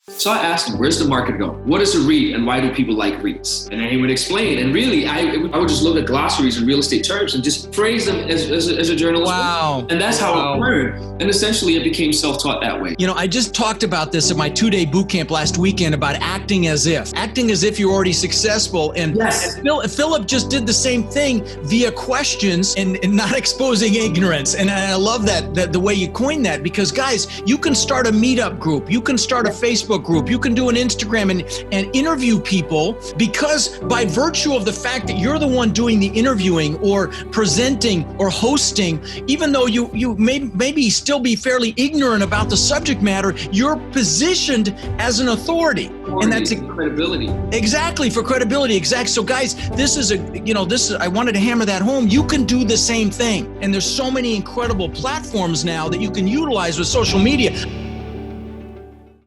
So I asked him, where's the market going? What is a REIT and why do people like REITs? And then he would explain. And really, I would just look at glossaries and real estate terms and just phrase them as a journalist. Wow. And that's how I learned. And essentially, it became self-taught that way. You know, I just talked about this at my 2-day boot camp last weekend about acting as if you're already successful. And yes. Philip just did the same thing via questions and not exposing ignorance. And I love that the way you coined that, because guys, you can start a meetup group. You can start a Facebook group. You can do an Instagram and interview people, because by virtue of the fact that you're the one doing the interviewing or presenting or hosting, even though you maybe still be fairly ignorant about the subject matter, you're positioned as an authority. And that's credibility. Exactly, for credibility. Exactly. So guys, I wanted to hammer that home. You can do the same thing. And there's so many incredible platforms now that you can utilize with social media.